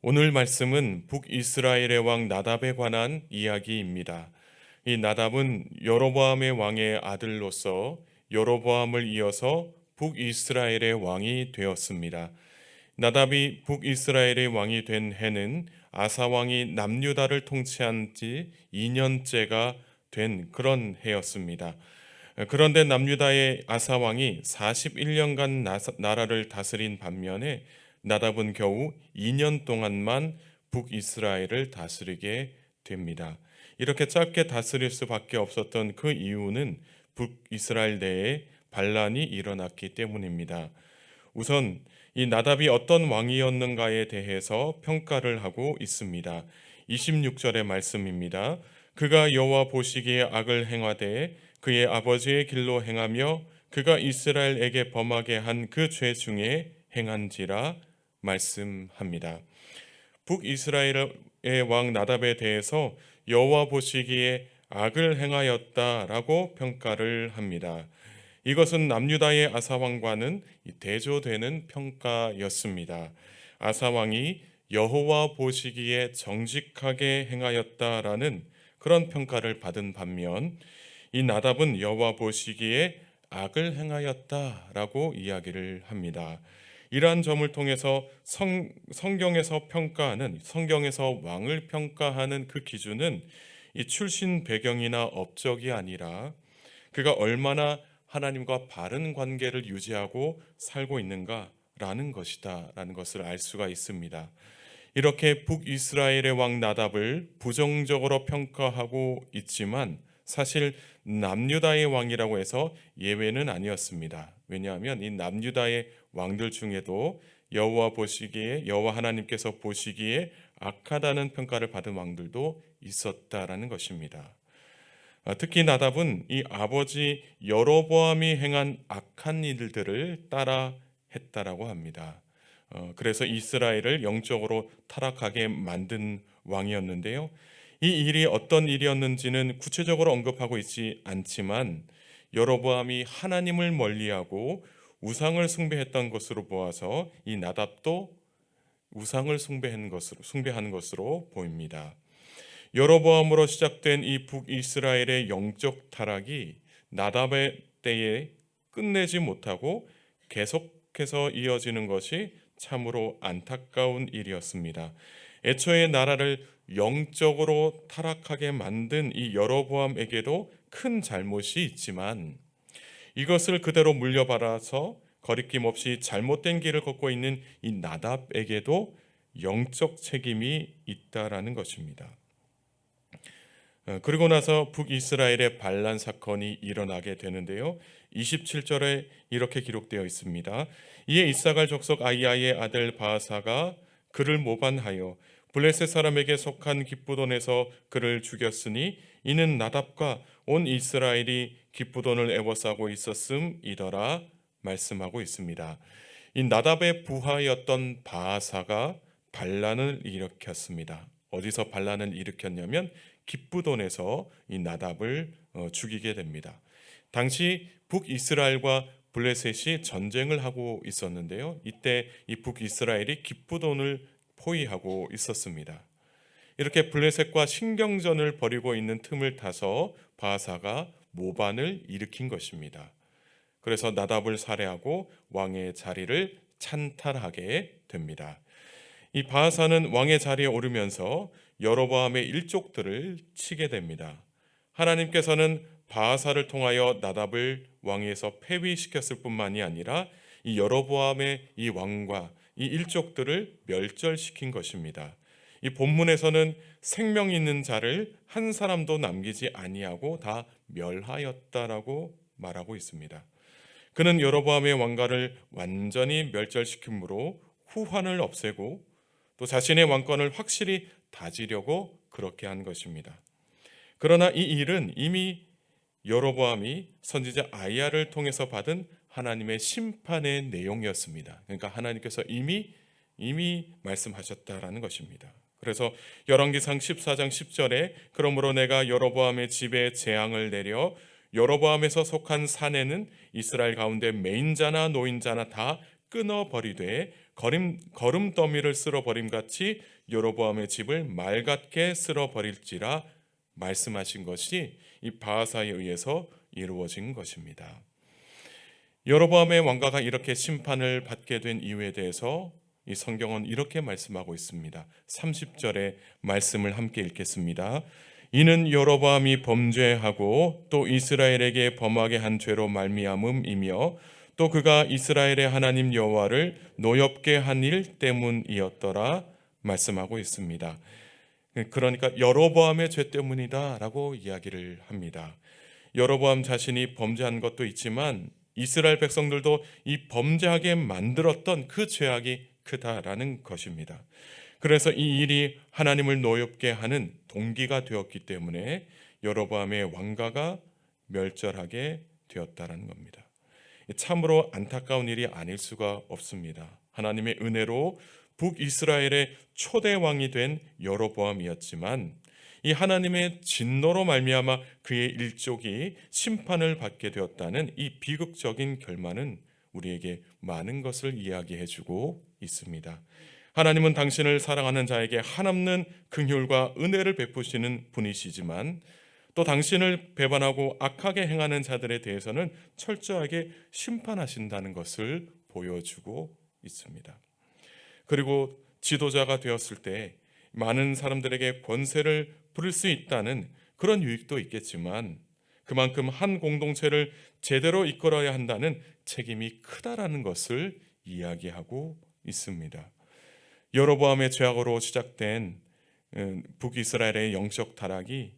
오늘 말씀은 북이스라엘의 왕 나답에 관한 이야기입니다. 이 나답은 여로보암의 왕의 아들로서 여로보암을 이어서 북이스라엘의 왕이 되었습니다. 나답이 북이스라엘의 왕이 된 해는 아사 왕이 남유다를 통치한 지 2년째가 된 그런 해였습니다. 그런데 남유다의 아사 왕이 41년간 나라를 다스린 반면에 나답은 겨우 2년 동안만 북이스라엘을 다스리게 됩니다. 이렇게 짧게 다스릴 수밖에 없었던 그 이유는 북이스라엘 내에 반란이 일어났기 때문입니다. 우선 이 나답이 어떤 왕이었는가에 대해서 평가를 하고 있습니다. 26절의 말씀입니다. 그가 여호와 보시기에 악을 행하되 그의 아버지의 길로 행하며 그가 이스라엘에게 범하게 한 그 죄 중에 행한지라 말씀합니다. 북이스라엘의 왕 나답에 대해서 여호와 보시기에 악을 행하였다라고 평가를 합니다. 이것은 남유다의 아사 왕과는 대조되는 평가였습니다. 아사 왕이 여호와 보시기에 정직하게 행하였다라는 그런 평가를 받은 반면 이 나답은 여호와 보시기에 악을 행하였다라고 이야기를 합니다. 이러한 점을 통해서 성경에서 왕을 평가하는 그 기준은 이 출신 배경이나 업적이 아니라 그가 얼마나 하나님과 바른 관계를 유지하고 살고 있는가라는 것이다라는 것을 알 수가 있습니다. 이렇게 북이스라엘의 왕 나답을 부정적으로 평가하고 있지만 사실 남유다의 왕이라고 해서 예외는 아니었습니다. 왜냐하면 이 남유다의 왕들 중에도 여호와 하나님께서 보시기에 악하다는 평가를 받은 왕들도 있었다라는 것입니다. 특히 나답은 이 아버지 여로보암이 행한 악한 일들을 따라 했다라고 합니다. 그래서 이스라엘을 영적으로 타락하게 만든 왕이었는데요. 이 일이 어떤 일이었는지는 구체적으로 언급하고 있지 않지만 여로보암이 하나님을 멀리하고 우상을 숭배했던 것으로 보아서 이 나답도 우상을 숭배하는 것으로 보입니다. 여로보암으로 시작된 이 북이스라엘의 영적 타락이 나답의 때에 끝내지 못하고 계속해서 이어지는 것이 참으로 안타까운 일이었습니다. 애초에 나라를 영적으로 타락하게 만든 이 여로보암에게도 큰 잘못이 있지만 이것을 그대로 물려받아서 거리낌 없이 잘못된 길을 걷고 있는 이 나답에게도 영적 책임이 있다라는 것입니다. 그리고 나서 북이스라엘의 반란 사건이 일어나게 되는데요. 27절에 이렇게 기록되어 있습니다. 이에 이사갈 족속 아이야의 아들 바아사가 그를 모반하여 블레셋 사람에게 속한 기브돈에서 그를 죽였으니 이는 나답과 온 이스라엘이 기브돈을 애워싸고 있었음이더라 말씀하고 있습니다. 이 나답의 부하였던 바아사가 반란을 일으켰습니다. 어디서 반란을 일으켰냐면 기브돈에서 이 나답을 죽이게 됩니다. 당시 북이스라엘과 블레셋이 전쟁을 하고 있었는데요. 이때 이 북이스라엘이 기브돈을 포위하고 있었습니다. 이렇게 블레셋과 신경전을 벌이고 있는 틈을 타서 바아사가 모반을 일으킨 것입니다. 그래서 나답을 살해하고 왕의 자리를 찬탈하게 됩니다. 이 바아사는 왕의 자리에 오르면서 여로보암의 일족들을 치게 됩니다. 하나님께서는 바아사를 통하여 나답을 왕위에서 폐위시켰을 뿐만이 아니라 이 여로보암의 이 왕과 이 일족들을 멸절시킨 것입니다. 이 본문에서는 생명 있는 자를 한 사람도 남기지 아니하고 다 멸하였다라고 말하고 있습니다. 그는 여로보암의 왕가를 완전히 멸절시킴으로 후환을 없애고 또 자신의 왕권을 확실히 다지려고 그렇게 한 것입니다. 그러나 이 일은 이미 여로보암이 선지자 아이야를 통해서 받은 하나님의 심판의 내용이었습니다. 그러니까 하나님께서 이미 말씀하셨다라는 것입니다. 그래서 열왕기상 14장 10절에 그러므로 내가 여로보암의 집에 재앙을 내려 여로보암에서 속한 사내는 이스라엘 가운데 맹인자나 노인자나 다 끊어버리되 거름더미를 쓸어버림같이 여로보암의 집을 맑게 쓸어버릴지라 말씀하신 것이 이 바하사에 의해서 이루어진 것입니다. 여로보암의 왕가가 이렇게 심판을 받게 된 이유에 대해서 이 성경은 이렇게 말씀하고 있습니다. 30절의 말씀을 함께 읽겠습니다. 이는 여로보암이 범죄하고 또 이스라엘에게 범하게 한 죄로 말미암음이며 또 그가 이스라엘의 하나님 여호와를 노엽게 한 일 때문이었더라 말씀하고 있습니다. 그러니까 여로보암의 죄 때문이다라고 이야기를 합니다. 여로보암 자신이 범죄한 것도 있지만 이스라엘 백성들도 이 범죄하게 만들었던 그 죄악이 크다라는 것입니다. 그래서 이 일이 하나님을 노엽게 하는 동기가 되었기 때문에 여로보암의 왕가가 멸절하게 되었다라는 겁니다. 참으로 안타까운 일이 아닐 수가 없습니다. 하나님의 은혜로 북이스라엘의 초대 왕이 된 여로보암이었지만 이 하나님의 진노로 말미암아 그의 일족이 심판을 받게 되었다는 이 비극적인 결말은 우리에게 많은 것을 이야기해주고 있습니다. 하나님은 당신을 사랑하는 자에게 한없는 긍휼과 은혜를 베푸시는 분이시지만 또 당신을 배반하고 악하게 행하는 자들에 대해서는 철저하게 심판하신다는 것을 보여주고 있습니다. 그리고 지도자가 되었을 때 많은 사람들에게 권세를 부릴 수 있다는 그런 유익도 있겠지만 그만큼 한 공동체를 제대로 이끌어야 한다는 책임이 크다라는 것을 이야기하고 있습니다. 여로보암의 죄악으로 시작된 북이스라엘의 영적 타락이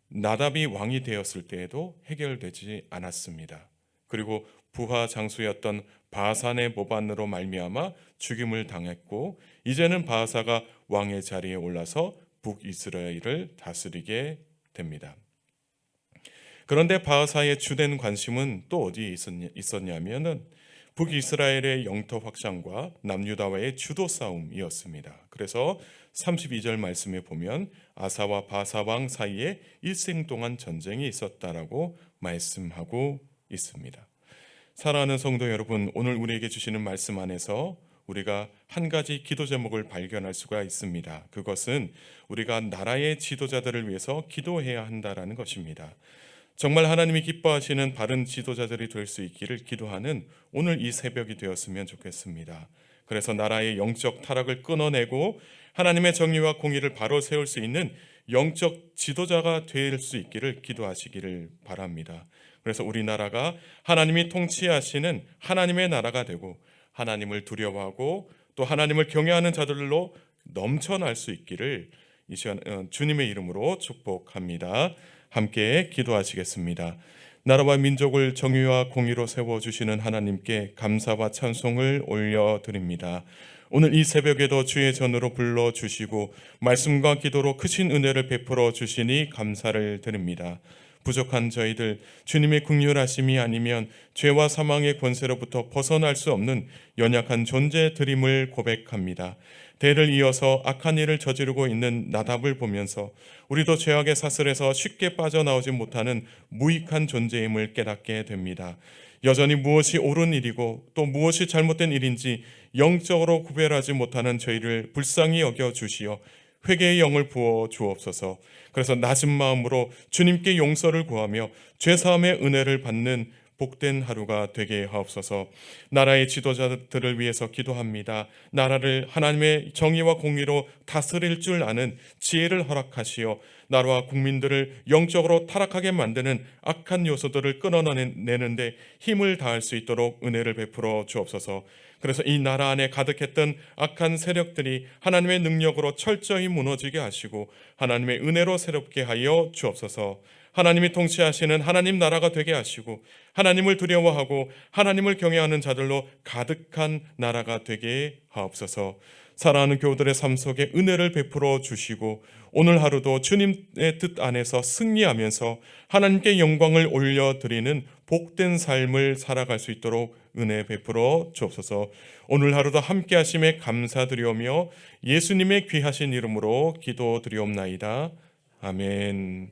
나답이 왕이 되었을 때에도 해결되지 않았습니다. 그리고 부하 장수였던 바산의 모반으로 말미암아 죽임을 당했고 이제는 바사가 왕의 자리에 올라서 북이스라엘을 다스리게 됩니다. 그런데 바하사의 주된 관심은 또 어디에 있었냐면은 북이스라엘의 영토 확장과 남유다와의 주도 싸움이었습니다. 그래서 32절 말씀에 보면 아사와 바사 왕 사이에 일생 동안 전쟁이 있었다라고 말씀하고 있습니다. 사랑하는 성도 여러분, 오늘 우리에게 주시는 말씀 안에서 우리가 한 가지 기도 제목을 발견할 수가 있습니다. 그것은 우리가 나라의 지도자들을 위해서 기도해야 한다라는 것입니다. 정말 하나님이 기뻐하시는 바른 지도자들이 될 수 있기를 기도하는 오늘 이 새벽이 되었으면 좋겠습니다. 그래서 나라의 영적 타락을 끊어내고 하나님의 정의와 공의를 바로 세울 수 있는 영적 지도자가 될 수 있기를 기도하시기를 바랍니다. 그래서 우리나라가 하나님이 통치하시는 하나님의 나라가 되고 하나님을 두려워하고 또 하나님을 경외하는 자들로 넘쳐날 수 있기를 이 시간 주님의 이름으로 축복합니다. 함께 기도하시겠습니다. 나라와 민족을 정의와 공의로 세워주시는 하나님께 감사와 찬송을 올려드립니다. 오늘 이 새벽에도 주의 전으로 불러주시고 말씀과 기도로 크신 은혜를 베풀어 주시니 감사를 드립니다. 부족한 저희들 주님의 긍휼하심이 아니면 죄와 사망의 권세로부터 벗어날 수 없는 연약한 존재들임을 고백합니다. 대를 이어서 악한 일을 저지르고 있는 나답을 보면서 우리도 죄악의 사슬에서 쉽게 빠져나오지 못하는 무익한 존재임을 깨닫게 됩니다. 여전히 무엇이 옳은 일이고 또 무엇이 잘못된 일인지 영적으로 구별하지 못하는 저희를 불쌍히 여겨 주시어 회개의 영을 부어 주옵소서. 그래서 낮은 마음으로 주님께 용서를 구하며 죄사함의 은혜를 받는 복된 하루가 되게 하옵소서. 나라의 지도자들을 위해서 기도합니다. 나라를 하나님의 정의와 공의로 다스릴 줄 아는 지혜를 허락하시어 나라와 국민들을 영적으로 타락하게 만드는 악한 요소들을 끊어내는데 힘을 다할 수 있도록 은혜를 베풀어 주옵소서. 그래서 이 나라 안에 가득했던 악한 세력들이 하나님의 능력으로 철저히 무너지게 하시고 하나님의 은혜로 새롭게 하여 주옵소서. 하나님이 통치하시는 하나님 나라가 되게 하시고 하나님을 두려워하고 하나님을 경외하는 자들로 가득한 나라가 되게 하옵소서. 사랑하는 교우들의 삶 속에 은혜를 베풀어 주시고 오늘 하루도 주님의 뜻 안에서 승리하면서 하나님께 영광을 올려드리는 복된 삶을 살아갈 수 있도록 은혜 베풀어 주옵소서. 오늘 하루도 함께 하심에 감사드리오며 예수님의 귀하신 이름으로 기도드리옵나이다. 아멘.